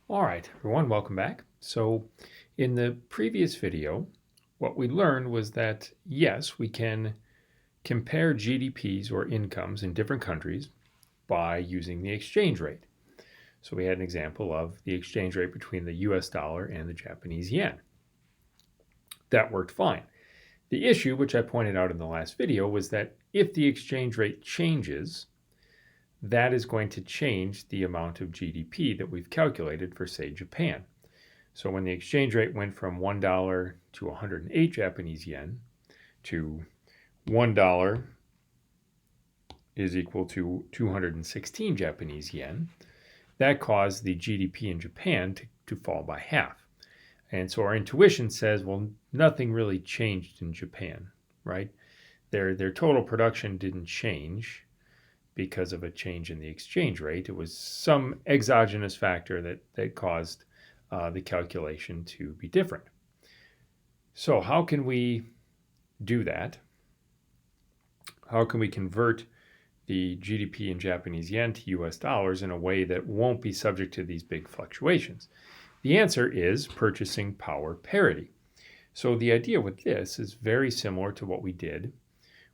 All right, everyone, welcome back. So in the previous video, what we learned was that, yes, we can compare GDPs or incomes in different countries by using the exchange rate. So we had an example of the exchange rate between the US dollar and the Japanese yen. That worked fine. The issue, which I pointed out in the last video, was that if the exchange rate changes, that is going to change the amount of GDP that we've calculated for, say, Japan. So when the exchange rate went from $1 to 108 Japanese yen to $1 is equal to 216 Japanese yen, that caused the GDP in Japan to fall by half. And so our intuition says, well, nothing really changed in Japan, right? Their total production didn't change because of a change in the exchange rate. It was some exogenous factor that caused the calculation to be different. So how can we do that? How can we convert the GDP in Japanese yen to US dollars in a way that won't be subject to these big fluctuations? The answer is purchasing power parity. So the idea with this is very similar to what we did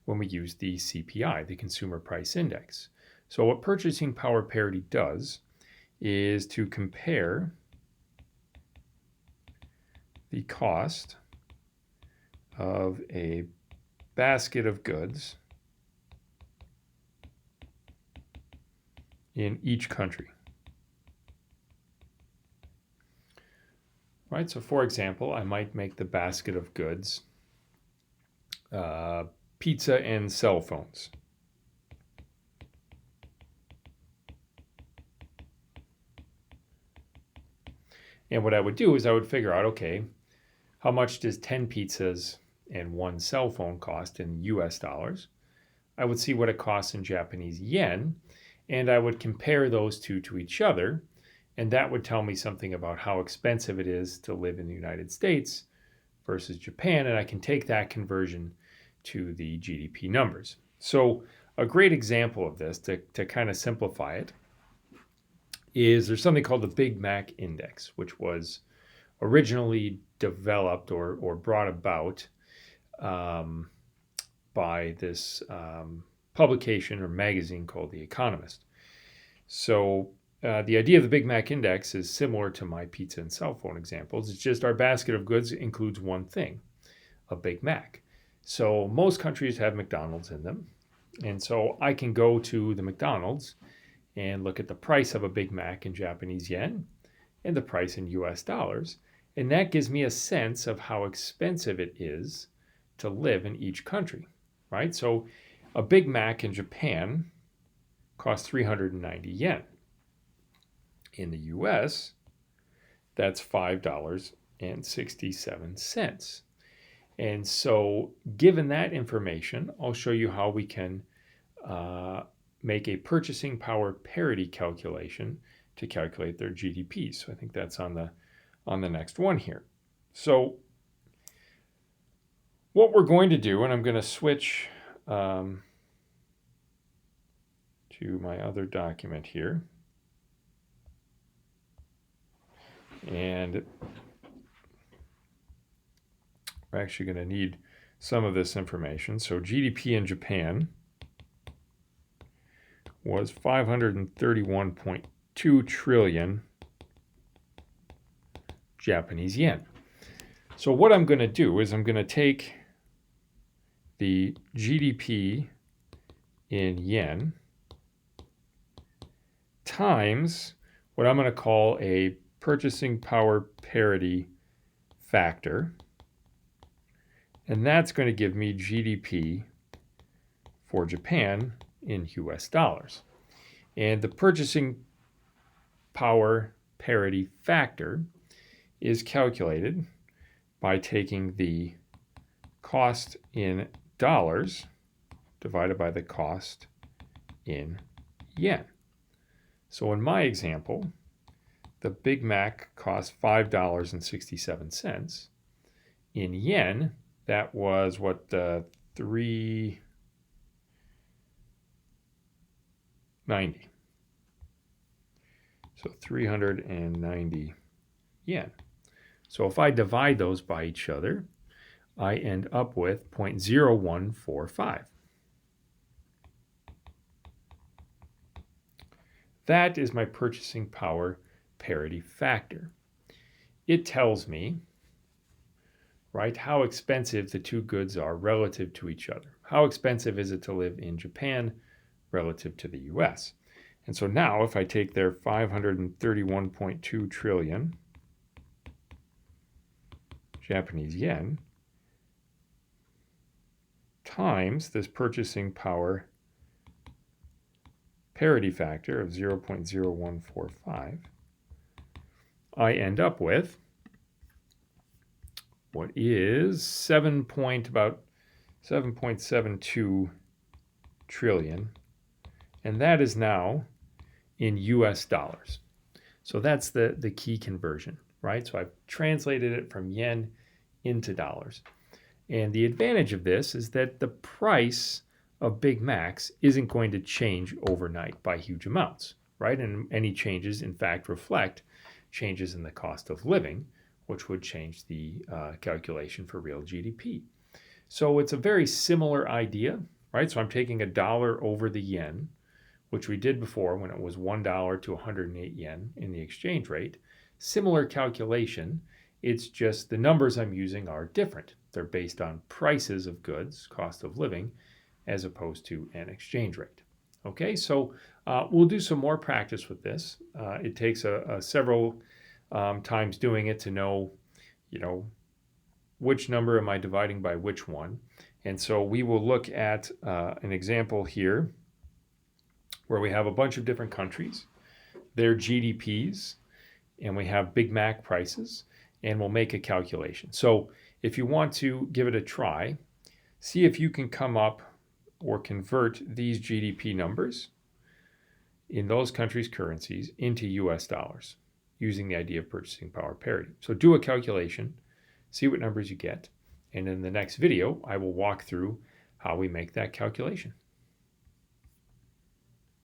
when we used the CPI, the Consumer Price Index. So what purchasing power parity does is to compare the cost of a basket of goods in each country. Right, so for example, I might make the basket of goods pizza and cell phones. And what I would do is I would figure out, okay, how much does 10 pizzas and one cell phone cost in US dollars? I would see what it costs in Japanese yen, and I would compare those two to each other, and that would tell me something about how expensive it is to live in the United States versus Japan, and I can take that conversion to the GDP numbers. So a great example of this, to kind of simplify it, is there's something called the Big Mac Index, which was originally developed or brought about by this publication or magazine called The Economist. So the idea of the Big Mac Index is similar to my pizza and cell phone examples. It's just our basket of goods includes one thing, a Big Mac. So most countries have McDonald's in them. And so I can go to the McDonald's and look at the price of a Big Mac in Japanese yen and the price in US dollars. And that gives me a sense of how expensive it is to live in each country, right? So a Big Mac in Japan costs 390 yen. In the US, that's $5.67. And so given that information, I'll show you how we can make a purchasing power parity calculation to calculate their GDP. So I think that's on the next one here. So what we're going to do, and I'm going to switch to my other document here. And we're actually going to need some of this information. So GDP in Japan was 531.2 trillion Japanese yen. So what I'm going to do is I'm going to take the GDP in yen times what I'm going to call a purchasing power parity factor. And that's going to give me GDP for Japan in US dollars. And the purchasing power parity factor is calculated by taking the cost in dollars divided by the cost in yen. So in my example, the Big Mac cost $5.67. In yen, that was what, 390. So 390 yen. So if I divide those by each other, I end up with 0.0145. That is my purchasing power parity factor. It tells me, right, how expensive the two goods are relative to each other. How expensive is it to live in Japan relative to the US? And so now if I take their 531.2 trillion Japanese yen times this purchasing power parity factor of 0.0145, I end up with what is about 7.72 trillion, and that is now in US dollars. So that's the key conversion, right? So I've translated it from yen into dollars. And the advantage of this is that the price of Big Macs isn't going to change overnight by huge amounts, right? And any changes, in fact, reflect changes in the cost of living, which would change the calculation for real GDP. So it's a very similar idea, right? So I'm taking a dollar over the yen, which we did before when it was $1 to 108 yen in the exchange rate. Similar calculation, it's just the numbers I'm using are different. They're based on prices of goods, cost of living, as opposed to an exchange rate. Okay, so we'll do some more practice with this. It takes several times doing it to know, which number am I dividing by which one. And so we will look at an example here where we have a bunch of different countries, their GDPs, and we have Big Mac prices, and we'll make a calculation. So if you want to give it a try, see if you can come up or convert these GDP numbers in those countries' currencies into US dollars using the idea of purchasing power parity. So do a calculation, see what numbers you get, and in the next video, I will walk through how we make that calculation.